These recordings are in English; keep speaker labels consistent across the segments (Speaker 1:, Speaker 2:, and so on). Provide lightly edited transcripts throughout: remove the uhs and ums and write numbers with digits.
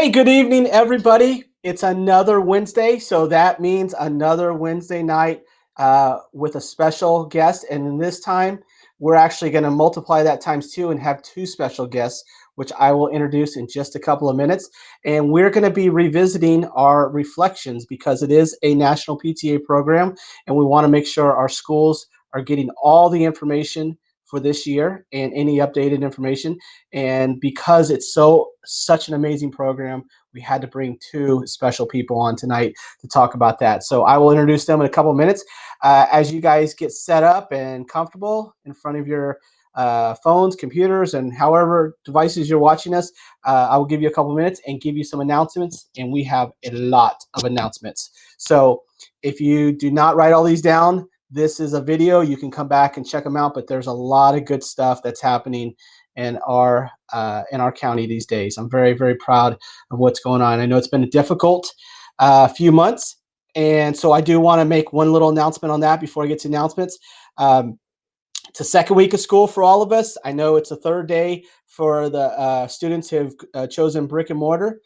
Speaker 1: Hey, good evening, everybody. It's another Wednesday, so that means another Wednesday night with a special guest. And in this time, we're actually going to multiply that times two and have two special guests, which I will introduce in just a couple of minutes. And we're going to be revisiting our reflections because it is a national PTA program, and we want to make sure our schools are getting all the information for this year and any updated information. And because it's such an amazing program, we had to bring two special people on tonight to talk about that. So I will introduce them in a couple of minutes. As you guys get set up and comfortable in front of your phones, computers, and however devices you're watching us, I will give you a couple of minutes and give you some announcements. And we have a lot of announcements. So if you do not write all these down, this is a video. You can come back and check them out, but there's a lot of good stuff that's happening in our county these days. I'm very, very proud of what's going on. I know it's been a difficult few months, and so I do want to make one little announcement on that before I get to announcements. It's a second week of school for all of us. I know it's a third day for the students who have chosen brick and mortar.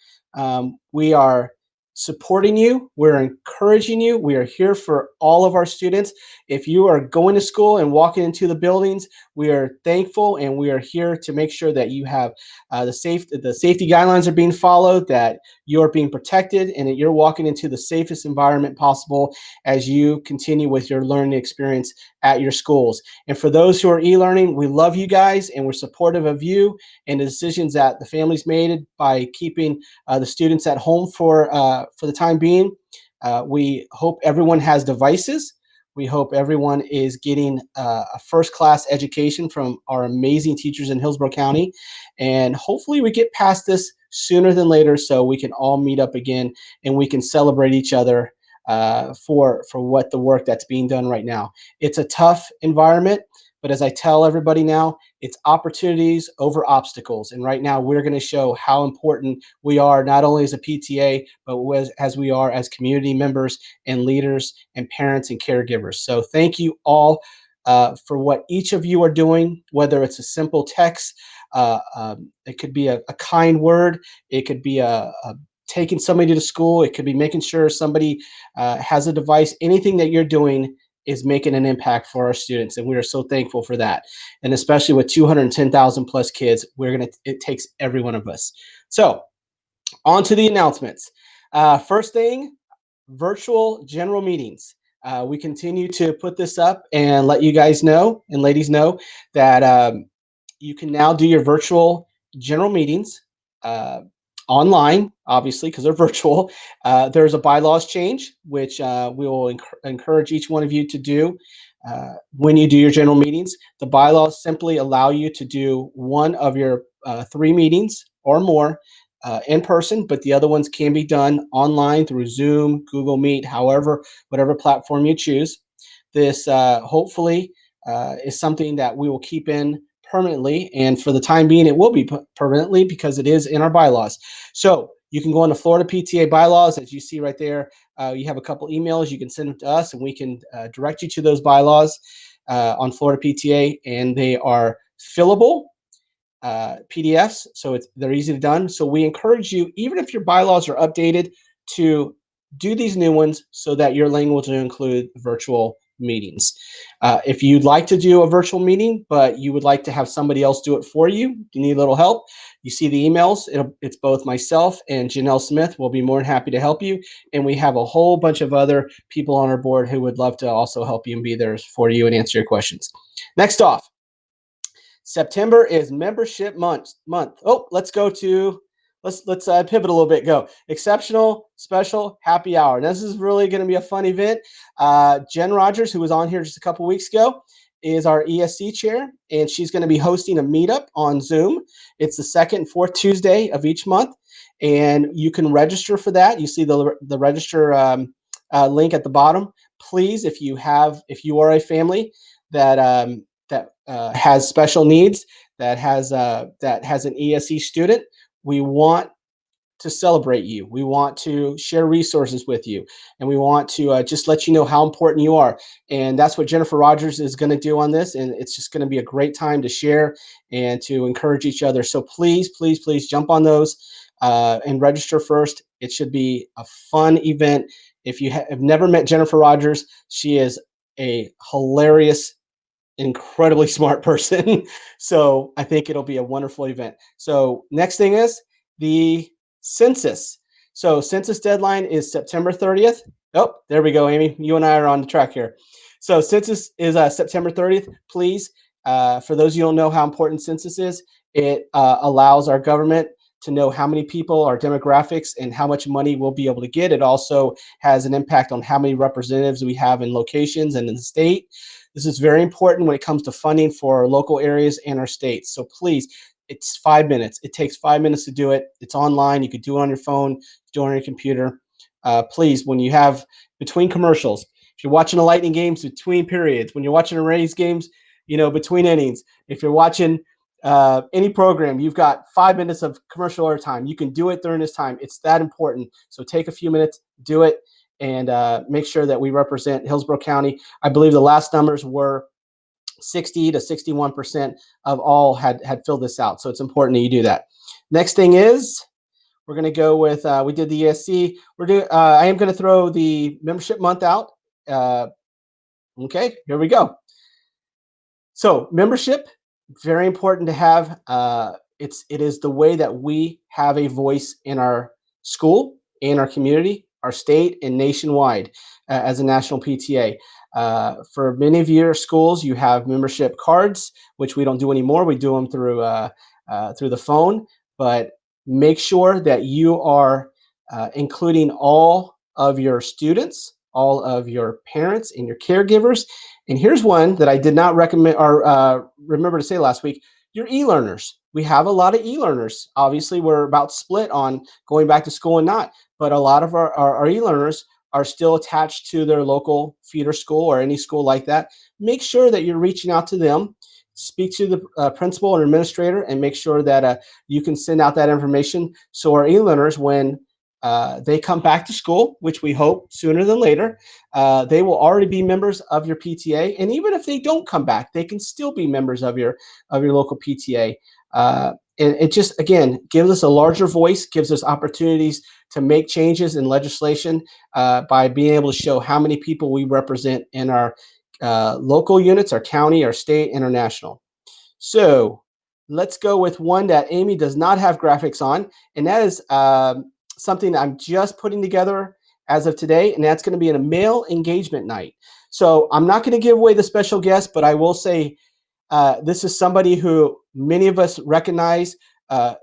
Speaker 1: We are supporting you. We're encouraging you. We are here for all of our students. If you are going to school and walking into the buildings, we are thankful, and we are here to make sure that you have the safety guidelines are being followed, that you're being protected, and that you're walking into the safest environment possible as you continue with your learning experience at your schools. And for those who are e-learning, we love you guys, and we're supportive of you and the decisions that the families made by keeping the students at home for the time being. We hope everyone has devices. We hope everyone is getting a first-class education from our amazing teachers in Hillsborough County. And hopefully we get past this sooner than later so we can all meet up again and we can celebrate each other for what the work that's being done right now. It's a tough environment, but as I tell everybody now, it's opportunities over obstacles. And right now we're going to show how important we are, not only as a PTA, but as we are as community members and leaders and parents and caregivers. So thank you all for what each of you are doing, whether it's a simple text, it could be a kind word, it could be taking somebody to school, it could be making sure somebody has a device. Anything that you're doing is making an impact for our students, and we are so thankful for that. And especially with 210,000 plus kids, it takes every one of us. So on to the announcements. First thing, virtual general meetings. We continue to put this up and let you guys know and ladies know that you can now do your virtual general meetings online, obviously, because they're virtual. There's a bylaws change, which we will encourage each one of you to do when you do your general meetings. The bylaws simply allow you to do one of your 3 meetings or more in person, but the other ones can be done online through Zoom, Google Meet, whatever platform you choose. This hopefully is something that we will keep in permanently, and for the time being, it will be permanently because it is in our bylaws. So you can go on the Florida PTA bylaws, as you see right there. You have a couple emails, you can send them to us, and we can direct you to those bylaws on Florida PTA, and they are fillable PDFs, so they're easily done. So we encourage you, even if your bylaws are updated, to do these new ones so that your language will include virtual meetings. If you'd like to do a virtual meeting, but you would like to have somebody else do it for you, you need a little help, you see the emails. It's both myself and Janelle Smith. We'll be more than happy to help you. And we have a whole bunch of other people on our board who would love to also help you and be there for you and answer your questions. Next off, September is membership month. Oh, let's pivot a little bit. Go exceptional special happy hour. This is really going to be a fun event. Jen Rogers, who was on here just a couple weeks ago, is our ESC chair, and she's going to be hosting a meetup on Zoom. It's the second and fourth Tuesday of each month, and you can register for that. You see the register link at the bottom. Please, if you are a family that has special needs, that has an ESC student, we want to celebrate you. We want to share resources with you, and we want to just let you know how important you are. And that's what Jennifer Rogers is going to do on this, and it's just going to be a great time to share and to encourage each other. So please, please, please jump on those. and register first. It should be a fun event. If you have never met Jennifer Rogers, she is a hilarious, incredibly smart person. So I think it'll be a wonderful event. So next thing is the census. So census deadline is September 30th. Oh, there we go, Amy. You and I are on the track here. So census is September 30th. Please, for those of you who don't know how important census is, it allows our government to know how many people, our demographics, and how much money we'll be able to get. It also has an impact on how many representatives we have in locations and in the state. This is very important when it comes to funding for our local areas and our states. So please, it's 5 minutes. It takes 5 minutes to do it. It's online. You could do it on your phone, do it on your computer. Please, when you have between commercials, if you're watching the Lightning games between periods, when you're watching the Rays games, between innings, if you're watching any program, you've got 5 minutes of commercial airtime. You can do it during this time. It's that important. So take a few minutes, do it, and make sure that we represent Hillsborough County. I believe the last numbers were 60 to 61% of all had filled this out. So it's important that you do that. Next thing is we're going to go with, we did the ESC. I am going to throw the membership month out. Okay, here we go. So membership, very important to have. It is the way that we have a voice in our school, in our community, our state, and nationwide as a national PTA. For many of your schools, you have membership cards, which we don't do anymore. We do them through the phone. But make sure that you are including all of your students, all of your parents, and your caregivers. And here's one that I did not recommend or remember to say last week, your e-learners. We have a lot of e-learners. Obviously, we're about split on going back to school and not, but a lot of our e-learners are still attached to their local feeder school or any school like that. Make sure that you're reaching out to them, speak to the principal and administrator, and make sure that you can send out that information so our e-learners, when they come back to school, which we hope sooner than later, they will already be members of your PTA. And even if they don't come back, they can still be members of your local PTA. And it just, again, gives us a larger voice, gives us opportunities to make changes in legislation by being able to show how many people we represent in our local units, our county, our state, international. So let's go with one that Amy does not have graphics on, and that is something I'm just putting together as of today, and that's going to be a male engagement night. So I'm not going to give away the special guest, but I will say this is somebody who many of us recognize.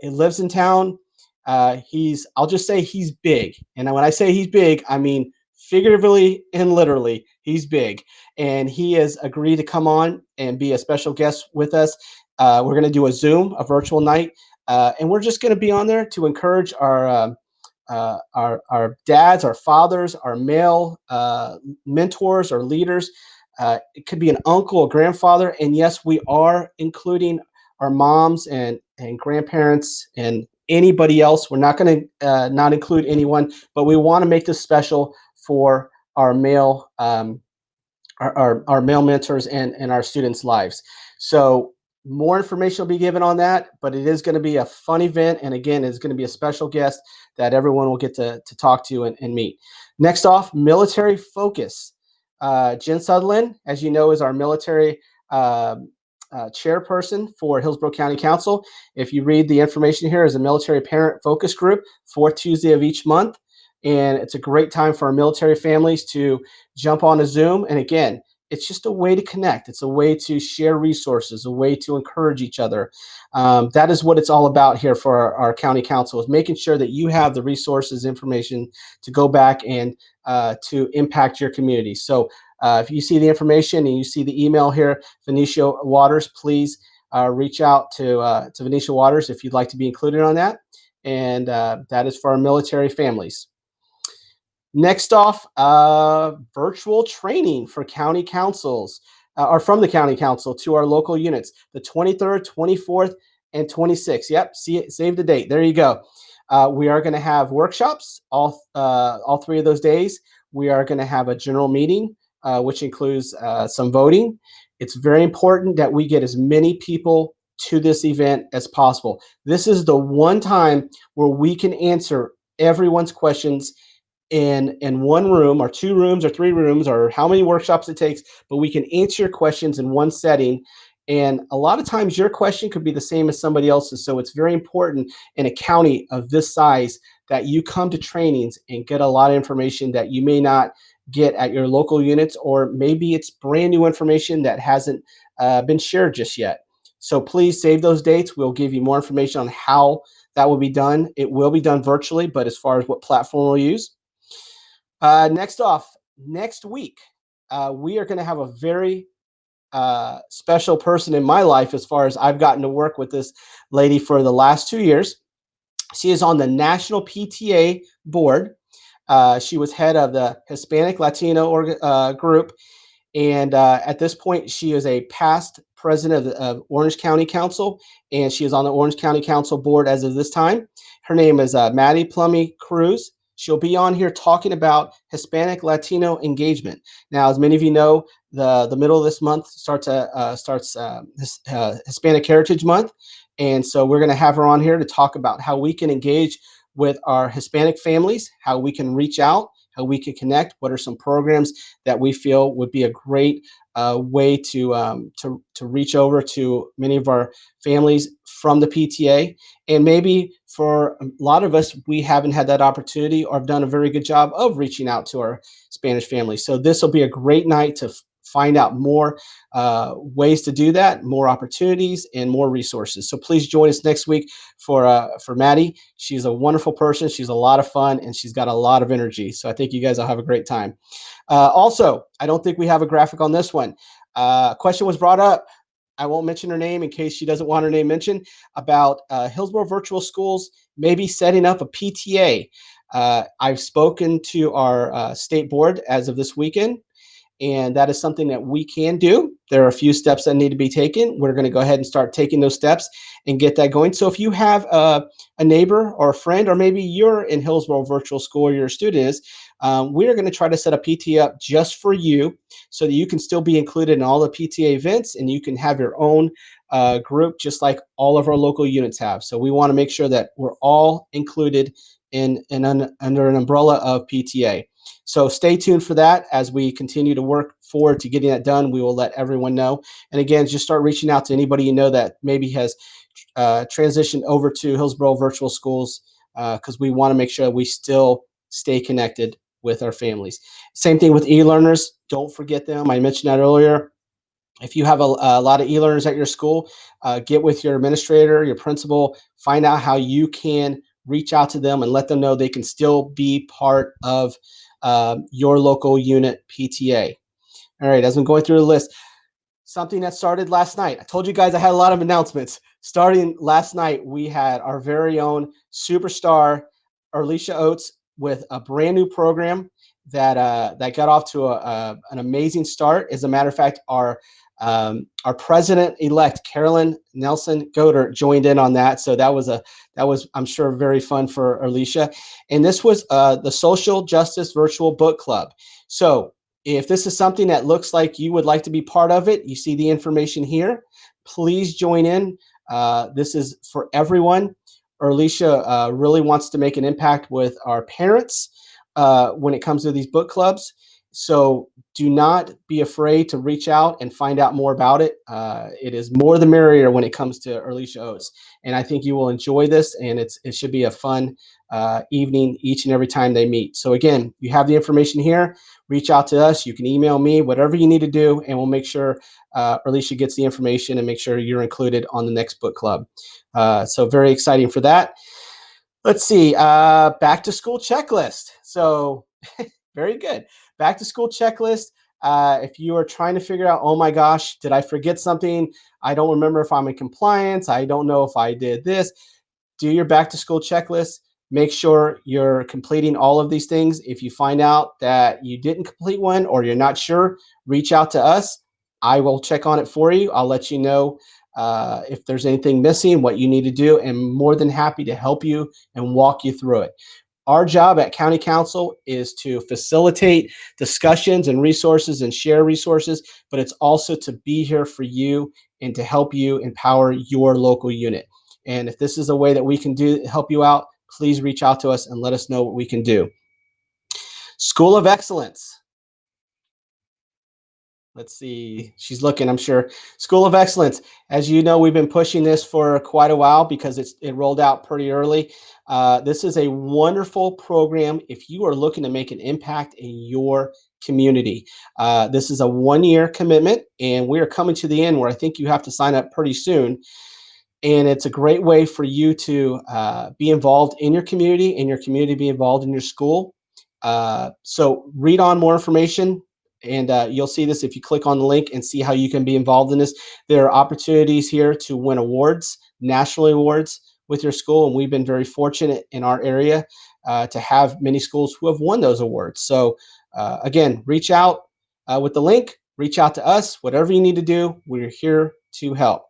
Speaker 1: He lives in town. I'll just say he's big. And when I say he's big, I mean figuratively and literally, he's big. And he has agreed to come on and be a special guest with us. We're going to do a virtual night. And we're just going to be on there to encourage our dads, our fathers, our male mentors or leaders. It could be an uncle, a grandfather, and yes, we are including our moms and grandparents and anybody else. We're not going to not include anyone, but we want to make this special for our male our male mentors and our students' lives. So more information will be given on that, but it is going to be a fun event. And again, it's going to be a special guest that everyone will get to talk to and meet. Next off, military focus. Jen Sutherland, as you know, is our military chairperson for Hillsborough County Council. If you read the information here, is a military parent focus group, fourth Tuesday of each month. And it's a great time for our military families to jump on a Zoom. And again, it's just a way to connect. It's a way to share resources, a way to encourage each other. That is what it's all about here for our county council, is making sure that you have the resources, information to go back and to impact your community. So if you see the information and you see the email here, Venetia Waters, please reach out to Venetia Waters if you'd like to be included on that. And that is for our military families. Next off, virtual training for county councils, or from the county council to our local units, the 23rd, 24th, and 26th. Yep, save the date. There you go. We are going to have workshops all 3 of those days. We are going to have a general meeting, which includes some voting. It's very important that we get as many people to this event as possible. This is the one time where we can answer everyone's questions in one room or two rooms or three rooms or how many workshops it takes, but we can answer your questions in one setting. And a lot of times your question could be the same as somebody else's. So it's very important in a county of this size that you come to trainings and get a lot of information that you may not get at your local units, or maybe it's brand new information that hasn't been shared just yet. So please save those dates. We'll give you more information on how that will be done. It will be done virtually, but as far as what platform we'll use. Next off, next week, we are going to have a very special person in my life as far as I've gotten to work with this lady for the last 2 years. She is on the National PTA board. She was head of the Hispanic Latino group. And at this point, she is a past president of Orange County Council, and she is on the Orange County Council board as of this time. Her name is Maddie Plummy Cruz. She'll be on here talking about Hispanic Latino engagement. Now, as many of you know, the middle of this month starts Hispanic Heritage Month, and so we're going to have her on here to talk about how we can engage with our Hispanic families, how we can reach out, how we can connect, what are some programs that we feel would be a great way to reach over to many of our families from the PTA. And maybe for a lot of us, we haven't had that opportunity or have done a very good job of reaching out to our Spanish families. So this will be a great night to find out more ways to do that, more opportunities, and more resources. So please join us next week for Maddie. She's a wonderful person. She's a lot of fun, and she's got a lot of energy. So I think you guys will have a great time. Also, I don't think we have a graphic on this one. Question was brought up. I won't mention her name in case she doesn't want her name mentioned, about Hillsborough Virtual Schools maybe setting up a PTA. I've spoken to our state board as of this weekend, and that is something that we can do. There are a few steps that need to be taken. We're going to go ahead and start taking those steps and get that going. So if you have a neighbor or a friend, or maybe you're in Hillsborough Virtual School or your student is, we are going to try to set a PTA up just for you so that you can still be included in all the PTA events, and you can have your own group just like all of our local units have. So we want to make sure that we're all included under an umbrella of PTA. So stay tuned for that. As we continue to work forward to getting that done, we will let everyone know. And again, just start reaching out to anybody you know that maybe has transitioned over to Hillsborough Virtual Schools, because we want to make sure we still stay connected with our families. Same thing with e-learners. Don't forget them. I mentioned that earlier. If you have a lot of e-learners at your school, get with your administrator, your principal, find out how you can reach out to them and let them know they can still be part of your local unit PTA. All right, as I'm going through the list, something that started last night. I told you guys I had a lot of announcements. Starting last night, we had our very own superstar, Alicia Oates, with a brand new program that got off to an amazing start. As a matter of fact, our president-elect, Carolyn Nelson Goder, joined in on that. So that was I'm sure very fun for Alicia. And this was the Social Justice Virtual Book Club. So if this is something that looks like you would like to be part of it, you see the information here. Please join in. This is for everyone. Alicia really wants to make an impact with our parents when it comes to these book clubs. So do not be afraid to reach out and find out more about it. It is more the merrier when it comes to Alicia Oates. And I think you will enjoy this, and it should be a fun evening each and every time they meet. So again, you have the information here. Reach out to us. You can email me, whatever you need to do, and we'll make sure Alicia gets the information and make sure you're included on the next book club. So very exciting for that. Let's see, back to school checklist. So very good. Back to school checklist. If you are trying to figure out, oh my gosh, did I forget something? I don't remember if I'm in compliance. I don't know if I did this. Do your back to school checklist. Make sure you're completing all of these things. If you find out that you didn't complete one or you're not sure, reach out to us. I will check on it for you. I'll let you know if there's anything missing, what you need to do, and more than happy to help you and walk you through it. Our job at County Council is to facilitate discussions and resources and share resources, but it's also to be here for you and to help you empower your local unit. And if this is a way that we can help you out, please reach out to us and let us know what we can do. School of Excellence. Let's see. She's looking, I'm sure. School of Excellence. As you know, we've been pushing this for quite a while because it rolled out pretty early. This is a wonderful program if you are looking to make an impact in your community. This is a 1-year commitment, and we are coming to the end where I think you have to sign up pretty soon. And it's a great way for you to be involved in your community and your community be involved in your school. So read on more information, and you'll see this if you click on the link and see how you can be involved in this. There are opportunities here to win awards, national awards with your school, and we've been very fortunate in our area to have many schools who have won those awards. So again, reach out with the link, reach out to us, whatever you need to do, we're here to help.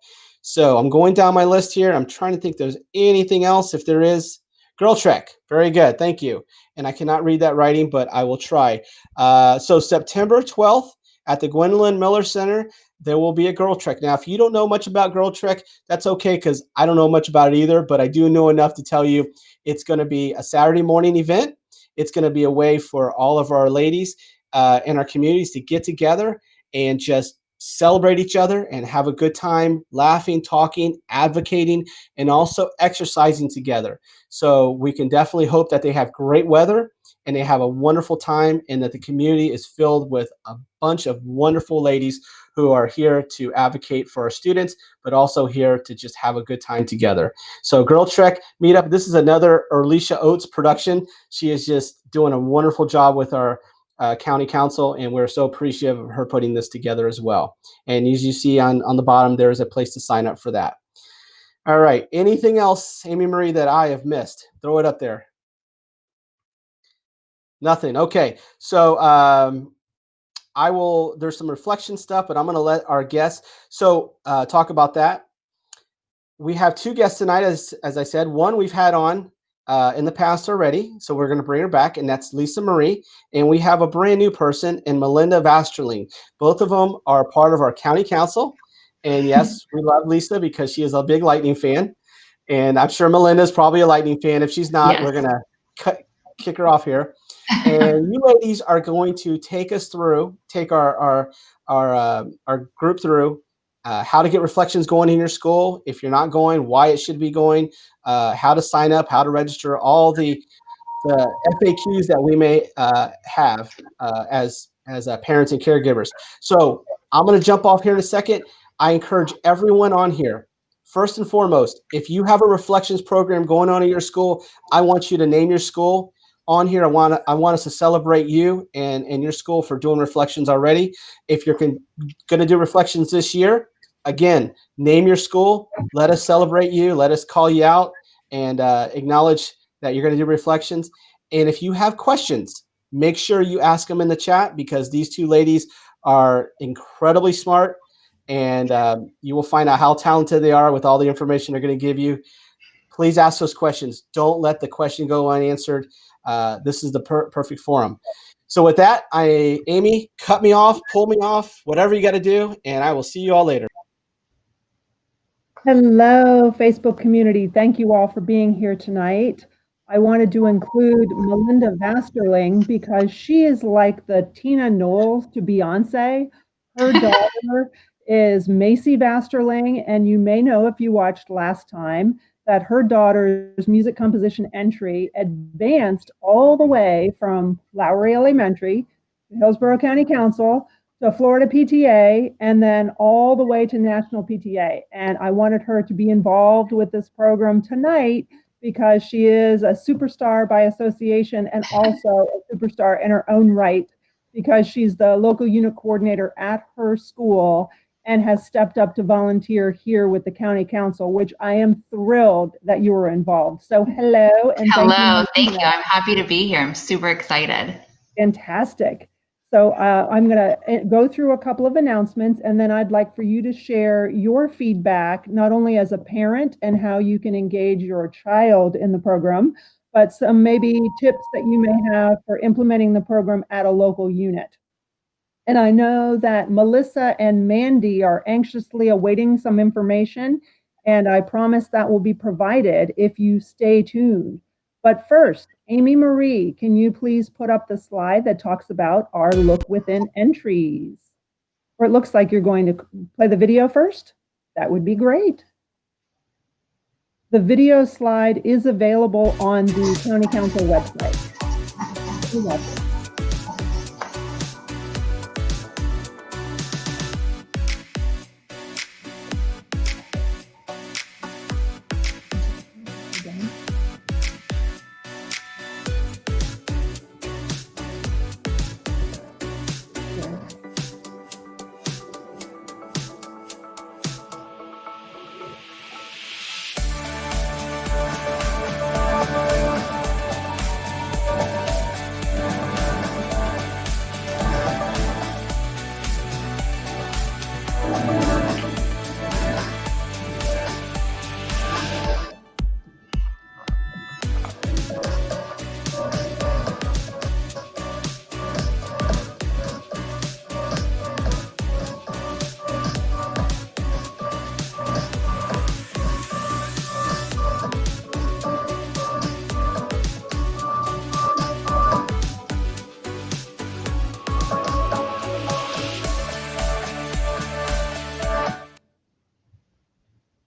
Speaker 1: So I'm going down my list here. I'm trying to think if there's anything else. If there is, Girl Trek. Very good. Thank you. And I cannot read that writing, but I will try. So September 12th at the Gwendolyn Miller Center, there will be a Girl Trek. Now, if you don't know much about Girl Trek, that's okay because I don't know much about it either, but I do know enough to tell you it's going to be a Saturday morning event. It's going to be a way for all of our ladies in our communities to get together and just celebrate each other and have a good time laughing, talking, advocating, and also exercising together. So we can definitely hope that they have great weather and they have a wonderful time, and that the community is filled with a bunch of wonderful ladies who are here to advocate for our students, but also here to just have a good time together. So Girl Trek Meetup, this is another Erlisha Oates production. She is just doing a wonderful job with our county council, and we're so appreciative of her putting this together as well. And as you see on the bottom, there is a place to sign up for that. All right. Anything else, Amy Marie, that I have missed? Throw it up there. Nothing. Okay. So there's some reflection stuff, but I'm going to let our guests talk about that. We have 2 guests tonight, as I said. One we've had on in the past already, so we're going to bring her back, and that's Lisa Marie. And we have a brand new person in Melinda Vasterling. Both of them are part of our county council. And yes, we love Lisa because she is a big Lightning fan. And I'm sure Melinda's probably a Lightning fan. If she's not, We're going to kick her off here. And you ladies are going to take our group through how to get reflections going in your school. If you're not going, why it should be going, how to sign up, how to register, all the FAQs that we may have as parents and caregivers. So I'm going to jump off here in a second. I encourage everyone on here, first and foremost, if you have a reflections program going on in your school, I want you to name your school on here. I want us to celebrate you and your school for doing reflections already. If you're going to do reflections this year, again, name your school. Let us celebrate you. Let us call you out and acknowledge that you're going to do reflections. And if you have questions, make sure you ask them in the chat, because these 2 ladies are incredibly smart, and you will find out how talented they are with all the information they're going to give you. Please ask those questions. Don't let the question go unanswered. This is the perfect forum. So with that, Amy, cut me off, pull me off, whatever you got to do, and I will see you all later.
Speaker 2: Hello, Facebook community. Thank you all for being here tonight. I wanted to include Melinda Vasterling because she is like the Tina Knowles to Beyonce. Her daughter is Macy Vasterling, and you may know if you watched last time that her daughter's music composition entry advanced all the way from Lowry Elementary to Hillsborough County Council to Florida PTA, and then all the way to National PTA. And I wanted her to be involved with this program tonight because she is a superstar by association and also a superstar in her own right, because she's the local unit coordinator at her school and has stepped up to volunteer here with the county council, which I am thrilled that you were involved. So hello. And
Speaker 3: thank you. I'm happy to be here. I'm super excited.
Speaker 2: Fantastic. So I'm going to go through a couple of announcements, and then I'd like for you to share your feedback, not only as a parent and how you can engage your child in the program, but some maybe tips that you may have for implementing the program at a local unit. And I know that Melissa and Mandy are anxiously awaiting some information, and I promise that will be provided if you stay tuned. But first, Amy Marie, can you please put up the slide that talks about our Look Within entries? Or it looks like you're going to play the video first. That would be great. The video slide is available on the County Council website. You're welcome.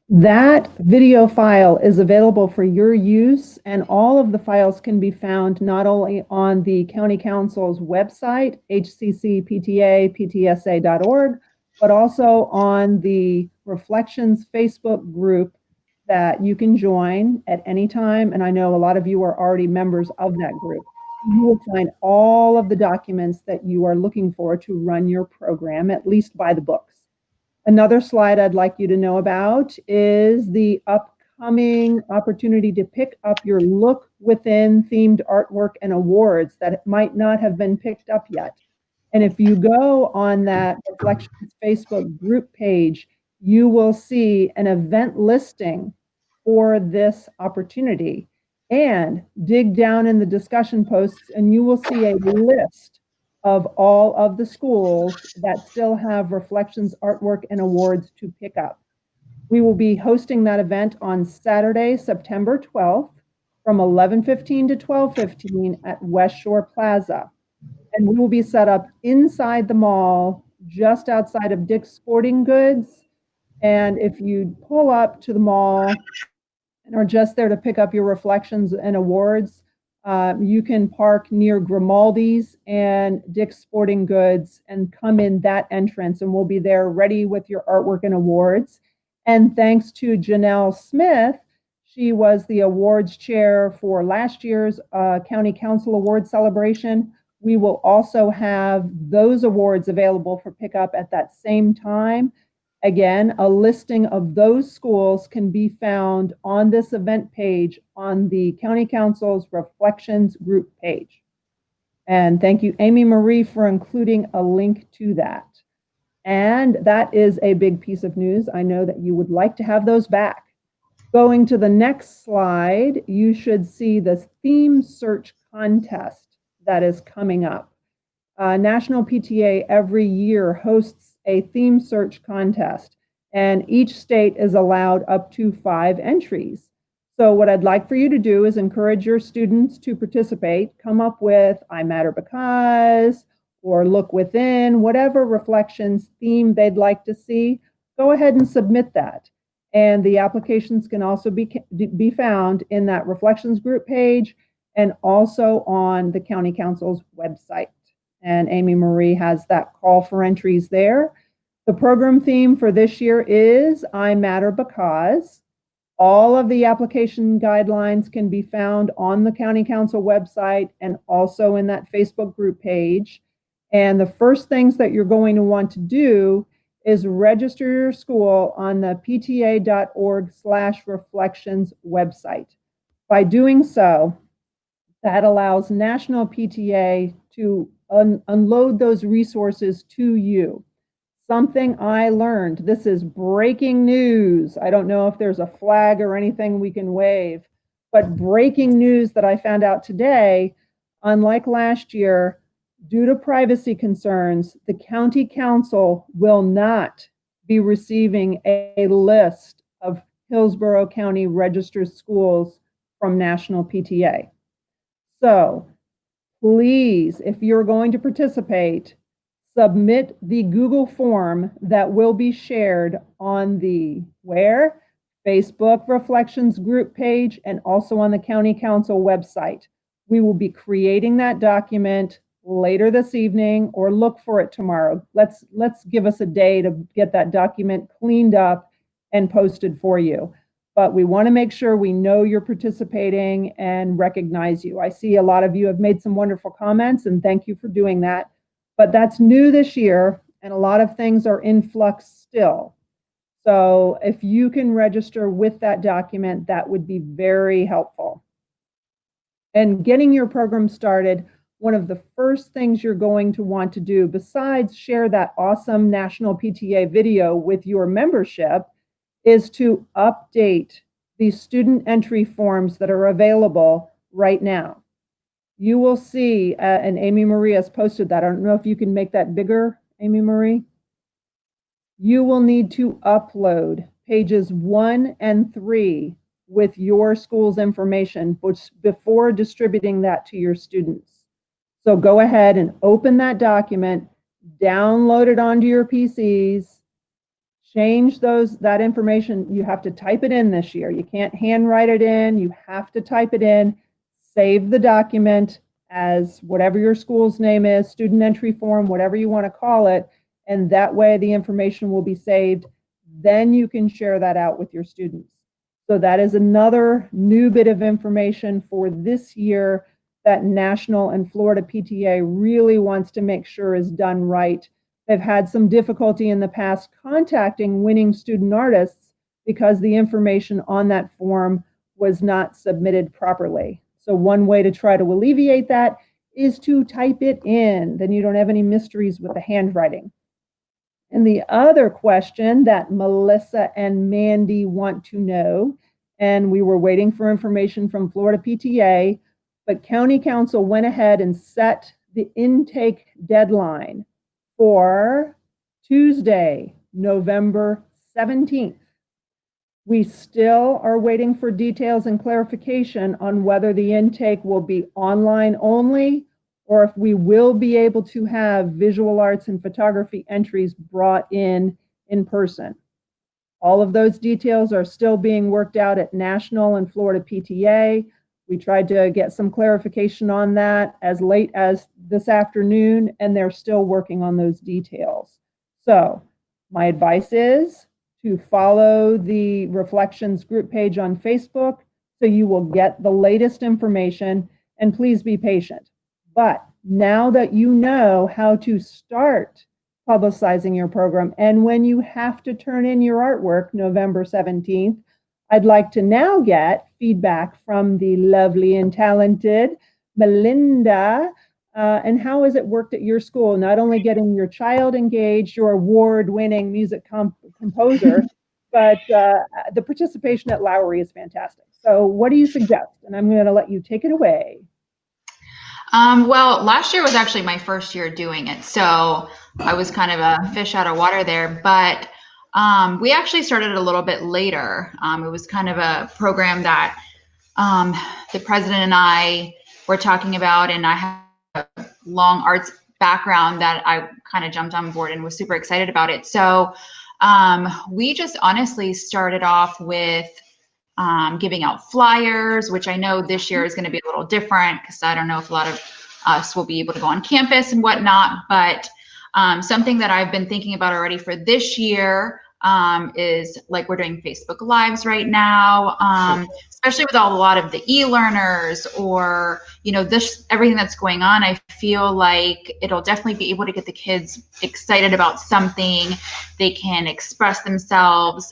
Speaker 2: That video file is available for your use, and all of the files can be found not only on the County Council's website, hccptaptsa.org, but also on the Reflections Facebook group that you can join at any time. And I know a lot of you are already members of that group. You will find all of the documents that you are looking for to run your program, at least by the books. Another slide I'd like you to know about is the upcoming opportunity to pick up your Look Within themed artwork and awards that might not have been picked up yet. And if you go on that Reflections Facebook group page, you will see an event listing for this opportunity. And dig down in the discussion posts and you will see a list of all of the schools that still have Reflections artwork and awards to pick up. We will be hosting that event on Saturday, September 12th from 11:15 to 12:15 at West Shore Plaza. And we will be set up inside the mall, just outside of Dick's Sporting Goods. And if you pull up to the mall and are just there to pick up your Reflections and awards, you can park near Grimaldi's and Dick's Sporting Goods and come in that entrance, and we'll be there ready with your artwork and awards. And thanks to Janelle Smith, she was the awards chair for last year's County Council Award celebration. We will also have those awards available for pickup at that same time. Again, a listing of those schools can be found on this event page on the County Council's Reflections group page. And thank you, Amy Marie, for including a link to that. And that is a big piece of news. I know that you would like to have those back. Going to the next slide, you should see the theme search contest that is coming up. National PTA every year hosts a theme search contest, and each state is allowed up to 5 entries. So what I'd like for you to do is encourage your students to participate, come up with I Matter Because, or Look Within, whatever Reflections theme they'd like to see, go ahead and submit that. And the applications can also be found in that Reflections group page and also on the County Council's website. And Amy Marie has that call for entries there. The program theme for this year is I Matter Because. All of the application guidelines can be found on the County Council website and also in that Facebook group page. And the first things that you're going to want to do is register your school on the pta.org/reflections website. By doing so, that allows National PTA to unload those resources to you. Something I learned, this is breaking news. I don't know if there's a flag or anything we can wave, but breaking news that I found out today, unlike last year, Due to privacy concerns, the county council will not be receiving a list of Hillsborough County registered schools from National PTA. So please, if you're going to participate, submit the Google form that will be shared on the where? Facebook Reflections group page and also on the County Council website. We will be creating that document later this evening or look for it tomorrow. Let's give us a day to get that document cleaned up and posted for you. But we want to make sure we know you're participating and recognize you. I see a lot of you have made some wonderful comments, and thank you for doing that. But that's new this year, and a lot of things are in flux still. So if you can register with that document, that would be very helpful. And getting your program started, one of the first things you're going to want to do, besides share that awesome National PTA video with your membership, is to update the student entry forms that are available right now. You will see, and Amy Marie has posted that. I don't know if you can make that bigger, Amy Marie. You will need to upload pages 1 and 3 with your school's information before distributing that to your students. So go ahead and open that document, download it onto your PCs, change that information. You have to type it in this year. You can't handwrite it in. You have to type it in. Save the document as whatever your school's name is, student entry form, whatever you want to call it. And that way the information will be saved. Then you can share that out with your students. So that is another new bit of information for this year that National and Florida PTA really wants to make sure is done right. They've had some difficulty in the past contacting winning student artists because the information on that form was not submitted properly. So one way to try to alleviate that is to type it in. Then you don't have any mysteries with the handwriting. And the other question that Melissa and Mandy want to know, and we were waiting for information from Florida PTA, but County Council went ahead and set the intake deadline for Tuesday, November 17th. We still are waiting for details and clarification on whether the intake will be online only or if we will be able to have visual arts and photography entries brought in person. All of those details are still being worked out at National and Florida PTA. We tried to get some clarification on that as late as this afternoon, and they're still working on those details. So my advice is to follow the Reflections group page on Facebook so you will get the latest information, and please be patient. But now that you know how to start publicizing your program and when you have to turn in your artwork November 17th, I'd like to now get feedback from the lovely and talented Melinda. And how has it worked at your school? Not only getting your child engaged, your award-winning music composer, but the participation at Lowry is fantastic. So what do you suggest? And I'm going to let you take it away.
Speaker 3: Well, last year was actually my first year doing it, so I was kind of a fish out of water there. But we actually started a little bit later. It was kind of a program that the president and I were talking about, and I have a long arts background that I kind of jumped on board and was super excited about it. So we just honestly started off with giving out flyers, which I know this year is going to be a little different because I don't know if a lot of us will be able to go on campus and whatnot. But something that I've been thinking about already for this year is like we're doing Facebook Lives right now, especially with a lot of the e-learners or, you know, everything that's going on. I feel like it'll definitely be able to get the kids excited about something. They can express themselves.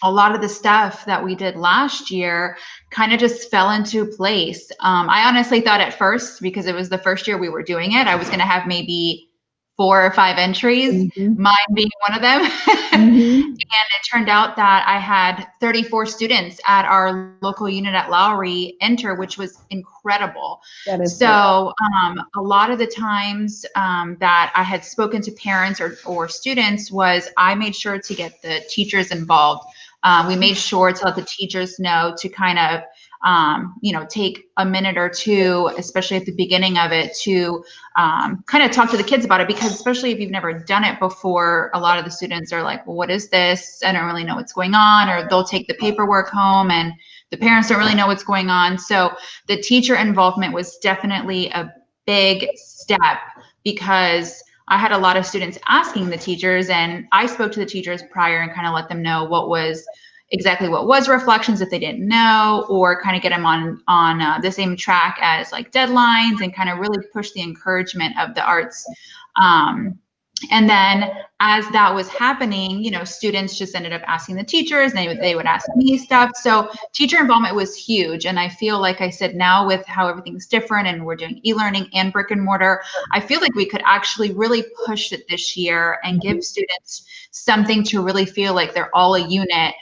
Speaker 3: A lot of the stuff that we did last year kind of just fell into place. I honestly thought at first, because it was the first year we were doing it, I was going to have maybe 4 or 5 entries,
Speaker 2: Mm-hmm.
Speaker 3: mine being one of them.
Speaker 2: Mm-hmm.
Speaker 3: And it turned out that I had 34 students at our local unit at Lowry enter, which was incredible.
Speaker 2: That is
Speaker 3: So a lot of the times that I had spoken to parents or students was I made sure to get the teachers involved. We made sure to let the teachers know to kind of, take a minute or two, especially at the beginning of it, to kind of talk to the kids about it, because especially if you've never done it before, a lot of the students are like, well, what is this? I don't really know what's going on. Or they'll take the paperwork home and the parents don't really know what's going on. So the teacher involvement was definitely a big step, because I had a lot of students asking the teachers, and I spoke to the teachers prior and kind of let them know what was reflections if they didn't know, or kind of get them on the same track as like deadlines, and kind of really push the encouragement of the arts. And then as that was happening, students just ended up asking the teachers, and they would ask me stuff. So teacher involvement was huge. And I feel like I said, now with how everything's different and we're doing e-learning and brick and mortar, I feel like we could actually really push it this year and give students something to really feel like they're all a unit,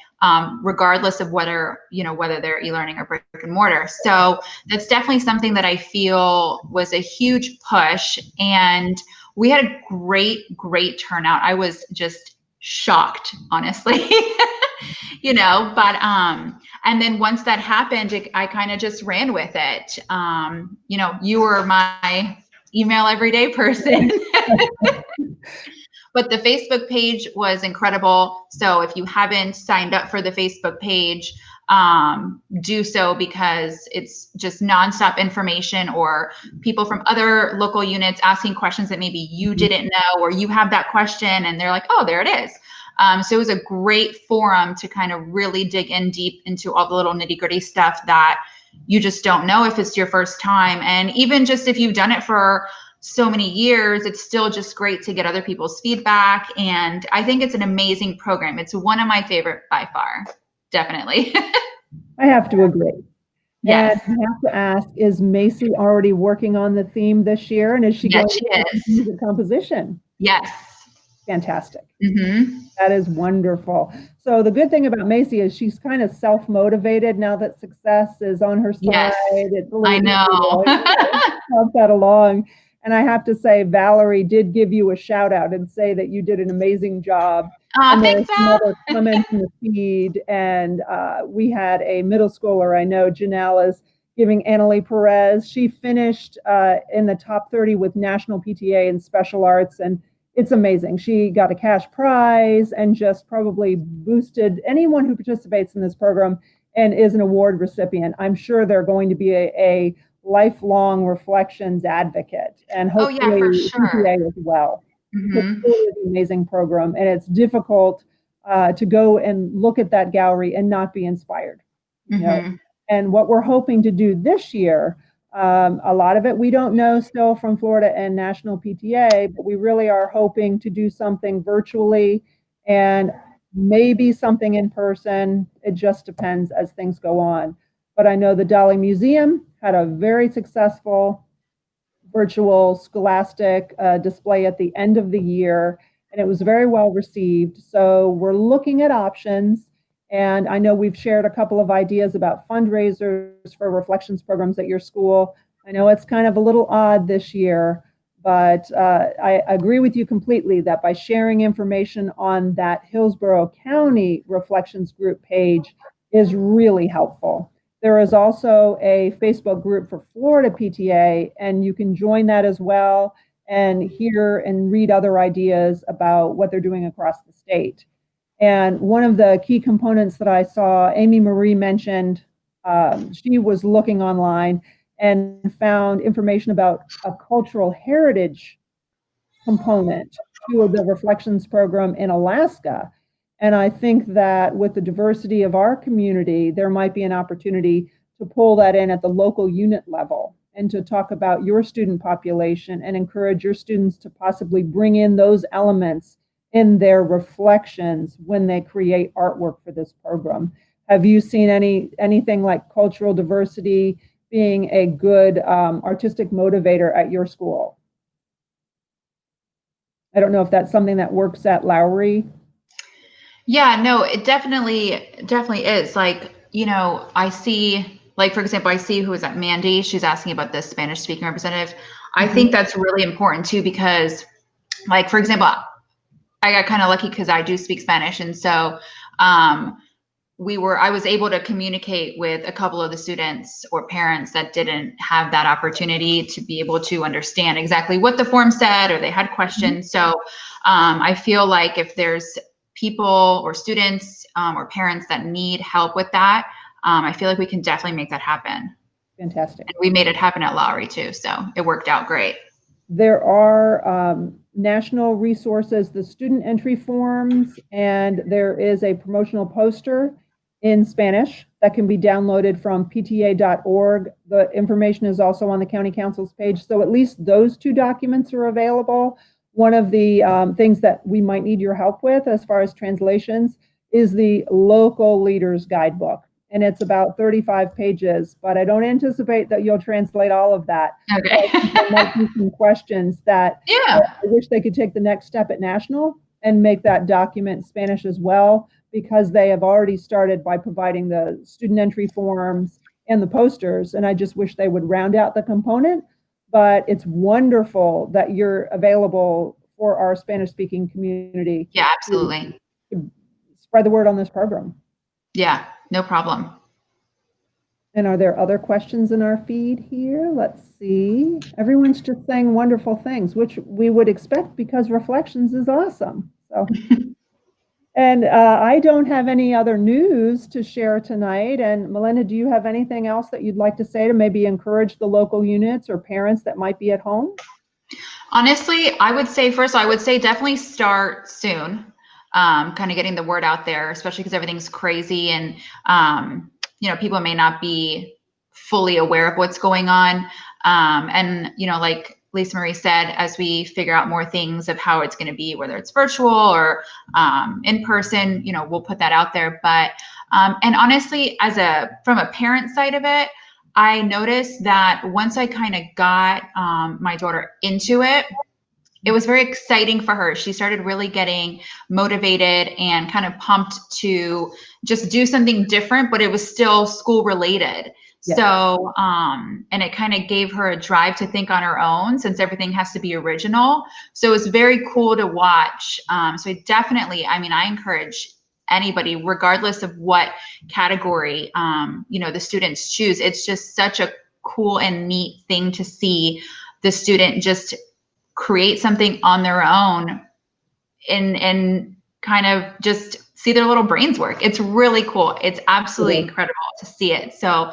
Speaker 3: regardless of whether they're e-learning or brick and mortar. So that's definitely something that I feel was a huge push. And we had a great turnout. I was just shocked, honestly. But and then once that happened, I kind of just ran with it. You were my email everyday person. But the Facebook page was incredible. So if you haven't signed up for the Facebook page, do so, because it's just nonstop information, or people from other local units asking questions that maybe you didn't know, or you have that question and they're like, oh, there it is. So it was a great forum to kind of really dig in deep into all the little nitty-gritty stuff that you just don't know if it's your first time. And even just if you've done it for so many years, it's still just great to get other people's feedback. And I think it's an amazing program. It's one of my favorite by far. Definitely.
Speaker 2: I have to agree.
Speaker 3: Yes.
Speaker 2: And I have to ask, is Macy already working on the theme this year? And is she
Speaker 3: Yes,
Speaker 2: going
Speaker 3: she
Speaker 2: to
Speaker 3: is.
Speaker 2: music composition?
Speaker 3: Yes.
Speaker 2: Fantastic.
Speaker 3: Mm-hmm.
Speaker 2: That is wonderful. So the good thing about Macy is she's kind of self-motivated now that success is on her side.
Speaker 3: Yes.
Speaker 2: It's a little
Speaker 3: I know.
Speaker 2: help that along. And I have to say, Valerie did give you a shout out and say that you did an amazing job. And
Speaker 3: Thanks,
Speaker 2: there's some
Speaker 3: Val.
Speaker 2: other comments in the feed. And we had a middle schooler, I know, Janelle is giving Annalie Perez. She finished in the top 30 with National PTA in special arts. And it's amazing. She got a cash prize and just probably boosted anyone who participates in this program and is an award recipient. I'm sure they're going to be a lifelong reflections advocate, and
Speaker 3: Oh, yeah, for
Speaker 2: hopefully
Speaker 3: sure.
Speaker 2: PTA as well. It's
Speaker 3: Mm-hmm.
Speaker 2: really an amazing program, and it's difficult to go and look at that gallery and not be inspired.
Speaker 3: Mm-hmm.
Speaker 2: And what we're hoping to do this year, a lot of it we don't know still from Florida and National PTA, but we really are hoping to do something virtually and maybe something in person. It just depends as things go on. But I know the Dolly Museum had a very successful virtual scholastic display at the end of the year, and it was very well received. So we're looking at options. And I know we've shared a couple of ideas about fundraisers for reflections programs at your school. I know it's kind of a little odd this year, but I agree with you completely that by sharing information on that Hillsborough County Reflections Group page is really helpful. There is also a Facebook group for Florida PTA, and you can join that as well and hear and read other ideas about what they're doing across the state. And one of the key components that I saw Amy Marie mentioned, she was looking online and found information about a cultural heritage component to the Reflections program in Alaska. And I think that with the diversity of our community, there might be an opportunity to pull that in at the local unit level and to talk about your student population and encourage your students to possibly bring in those elements in their reflections when they create artwork for this program. Have you seen anything like cultural diversity being a good artistic motivator at your school? I don't know if that's something that works at Lowry.
Speaker 3: Yeah, no, it definitely is. Like, I see, like, for example, I see who is that, Mandy, she's asking about the Spanish speaking representative. I think that's really important too, because, like, for example, I got kind of lucky because I do speak Spanish. And so I was able to communicate with a couple of the students or parents that didn't have that opportunity to be able to understand exactly what the form said, or they had questions. So I feel like if there's people or students or parents that need help with that, I feel like we can definitely make that happen.
Speaker 2: Fantastic.
Speaker 3: And we made it happen at Lowry too, so it worked out great.
Speaker 2: There are national resources, the student entry forms, and there is a promotional poster in Spanish that can be downloaded from pta.org. The information is also on the County Council's page, so at least those two documents are available. One of the things that we might need your help with as far as translations is the Local Leaders Guidebook. And it's about 35 pages, but I don't anticipate that you'll translate all of that.
Speaker 3: Okay.
Speaker 2: There might be some questions that
Speaker 3: Yeah.
Speaker 2: I wish they could take the next step at national and make that document Spanish as well, because they have already started by providing the student entry forms and the posters. And I just wish they would round out the component. But it's wonderful that you're available for our Spanish speaking community.
Speaker 3: Yeah, absolutely.
Speaker 2: To spread the word on this program.
Speaker 3: Yeah, no problem.
Speaker 2: And are there other questions in our feed here? Let's see. Everyone's just saying wonderful things, which we would expect because Reflections is awesome. So, and I don't have any other news to share tonight. And Melinda, do you have anything else that you'd like to say to maybe encourage the local units or parents that might be at home?
Speaker 3: Honestly, I would say definitely start soon. Kind of getting the word out there, especially because everything's crazy and, people may not be fully aware of what's going on. And, like Lisa Marie said, as we figure out more things of how it's going to be, whether it's virtual or in person, we'll put that out there. But, and honestly, from a parent side of it, I noticed that once I kind of got my daughter into it, it was very exciting for her. She started really getting motivated and kind of pumped to just do something different, but it was still school related. Yes. So, and it kind of gave her a drive to think on her own, since everything has to be original. So it was very cool to watch. So I encourage anybody, regardless of what category, the students choose. It's just such a cool and neat thing to see the student just create something on their own and kind of just see their little brains work. It's really cool. It's absolutely incredible to see it. So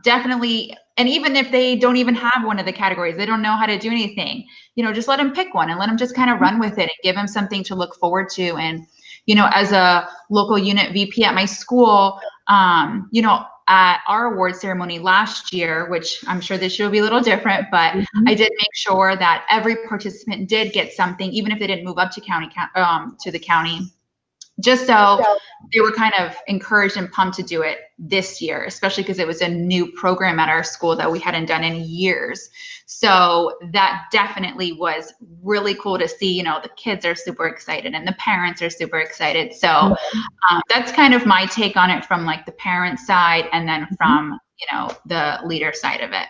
Speaker 3: definitely, and even if they don't even have one of the categories, they don't know how to do anything, just let them pick one and let them just kind of run with it and give them something to look forward to. And, as a local unit VP at my school, at our award ceremony last year, which I'm sure this year will be a little different, but I did make sure that every participant did get something, even if they didn't move up to the county, just so they were kind of encouraged and pumped to do it this year, especially because it was a new program at our school that we hadn't done in years. So that definitely was really cool to see. The kids are super excited and the parents are super excited. So that's kind of my take on it from like the parent side, and then from, the leader side of it.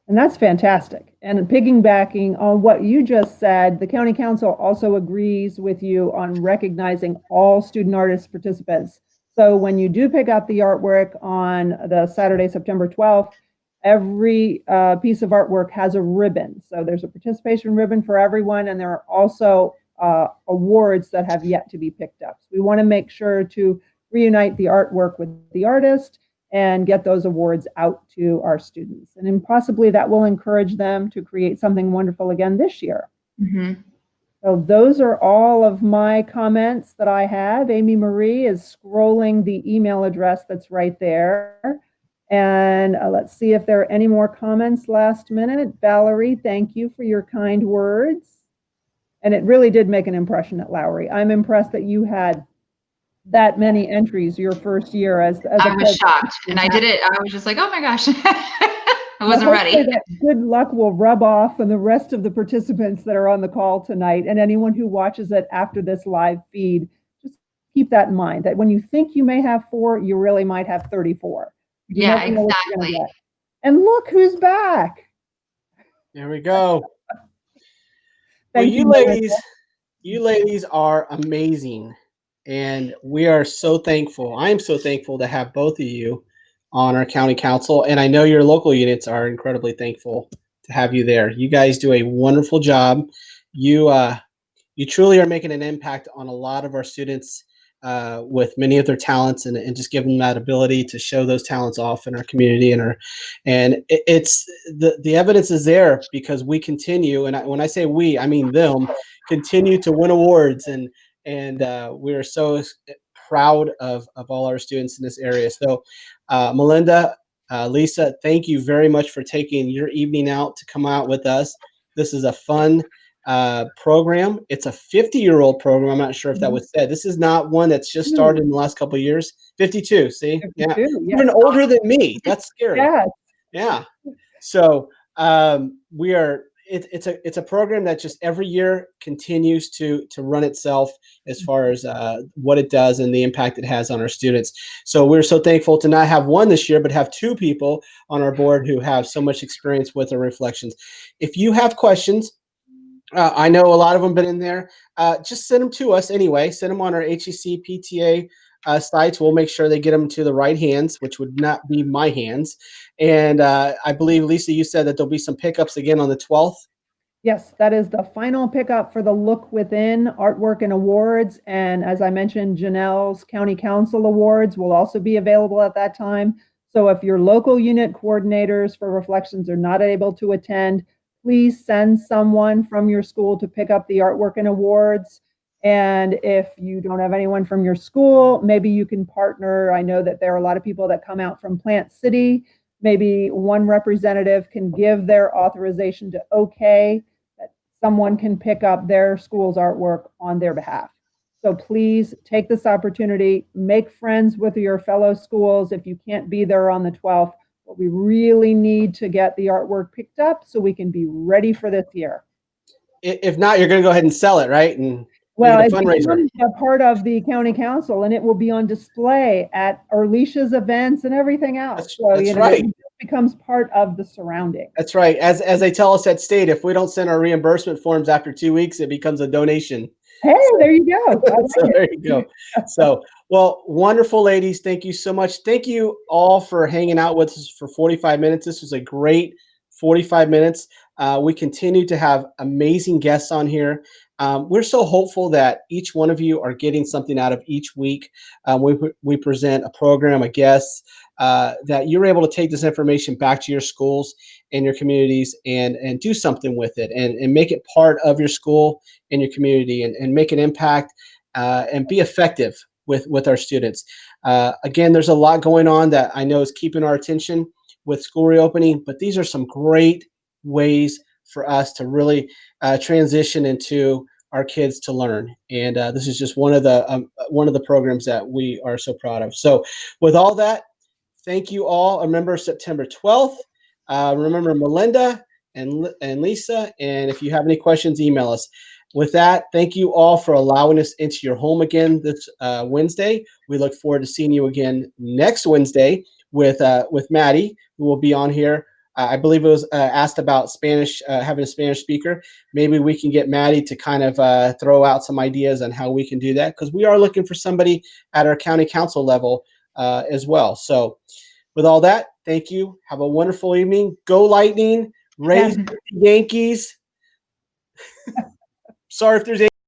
Speaker 2: And that's fantastic. And piggybacking on what you just said, the County Council also agrees with you on recognizing all student artist participants. So when you do pick up the artwork on the Saturday, September 12th, every piece of artwork has a ribbon. So there's a participation ribbon for everyone, and there are also awards that have yet to be picked up. So we want to make sure to reunite the artwork with the artist and get those awards out to our students. And then possibly that will encourage them to create something wonderful again this year. So those are all of my comments that I have. Amy Marie is scrolling the email address that's right there. And let's see if there are any more comments last minute. Valerie, thank you for your kind words. And it really did make an impression at Lowry. I'm impressed that you had that many entries your first year as
Speaker 3: I was shocked, and I did it. I was just like, oh my gosh. I wasn't
Speaker 2: hopefully
Speaker 3: ready.
Speaker 2: that good luck will rub off on the rest of the participants that are on the call tonight and anyone who watches it after this live feed. Just keep that in mind that when you think you may have 4, you really might have 34. You
Speaker 3: Yeah,
Speaker 2: never know what you're going to
Speaker 3: exactly.
Speaker 2: get. And look who's back.
Speaker 1: There we go. Well,
Speaker 2: Thank you, Melinda.
Speaker 1: you ladies are amazing. And we are so thankful. I am so thankful to have both of you on our county council. And I know your local units are incredibly thankful to have you there. You guys do a wonderful job. You you truly are making an impact on a lot of our students with many of their talents, and just give them that ability to show those talents off in our community it's the evidence is there because we continue, and when I say we, I mean them, continue to win awards, and we are so proud of all our students in this area. So Melinda, Lisa, thank you very much for taking your evening out to come out with us. This is a fun program. It's a 50-year-old program. I'm not sure if that was said. This is not one that's just started in the last couple of years. 52. See, yeah,
Speaker 2: 52, yes.
Speaker 1: even older than me. That's scary.
Speaker 2: Yes.
Speaker 1: Yeah. So we are. It's a program that just every year continues to run itself as far as what it does and the impact it has on our students. So we're so thankful to not have one this year, but have 2 people on our board who have so much experience with our reflections. If you have questions, I know a lot of them been in there. Just send them to us anyway. Send them on our HEC PTA sites. We'll make sure they get them to the right hands, which would not be my hands. And I believe, Lisa, you said that there'll be some pickups again on the 12th.
Speaker 2: Yes, that is the final pickup for the Look Within Artwork and Awards. And as I mentioned, Janelle's County Council Awards will also be available at that time. So if your local unit coordinators for Reflections are not able to attend, please send someone from your school to pick up the Artwork and Awards. And if you don't have anyone from your school, maybe you can partner. I know that there are a lot of people that come out from Plant City. Maybe one representative can give their authorization to okay that someone can pick up their school's artwork on their behalf. So please take this opportunity, make friends with your fellow schools if you can't be there on the 12th. But we really need to get the artwork picked up so we can be ready for this year.
Speaker 1: If not, you're going to go ahead and sell it, right? And
Speaker 2: well,
Speaker 1: make it a fundraiser.
Speaker 2: It becomes a part of the county council, and it will be on display at Arlicia's events and everything else.
Speaker 1: That's right.
Speaker 2: It becomes part of the surrounding.
Speaker 1: That's right. As they tell us at state, if we don't send our reimbursement forms after 2 weeks, it becomes a donation.
Speaker 2: Hey, there you go.
Speaker 1: So there you go. So, well, wonderful, ladies. Thank you so much. Thank you all for hanging out with us for 45 minutes. This was a great 45 minutes. We continue to have amazing guests on here. We're so hopeful that each one of you are getting something out of each week. We present a program, a guest, that you're able to take this information back to your schools and your communities and do something with it and make it part of your school and your community and make an impact and be effective with our students. Again, there's a lot going on that I know is keeping our attention with school reopening, but these are some great ways for us to really transition into our kids to learn. And this is just one of the programs that we are so proud of. So with all that, thank you all. Remember September 12th. Remember Melinda and Lisa. And if you have any questions, email us. With that, thank you all for allowing us into your home again this Wednesday. We look forward to seeing you again next Wednesday with Maddie, who will be on here. I believe it was asked about Spanish, having a Spanish speaker. Maybe we can get Maddie to kind of throw out some ideas on how we can do that, because we are looking for somebody at our county council level as well. So with all that, thank you. Have a wonderful evening. Go Lightning. Raise the Yankees. Sorry if there's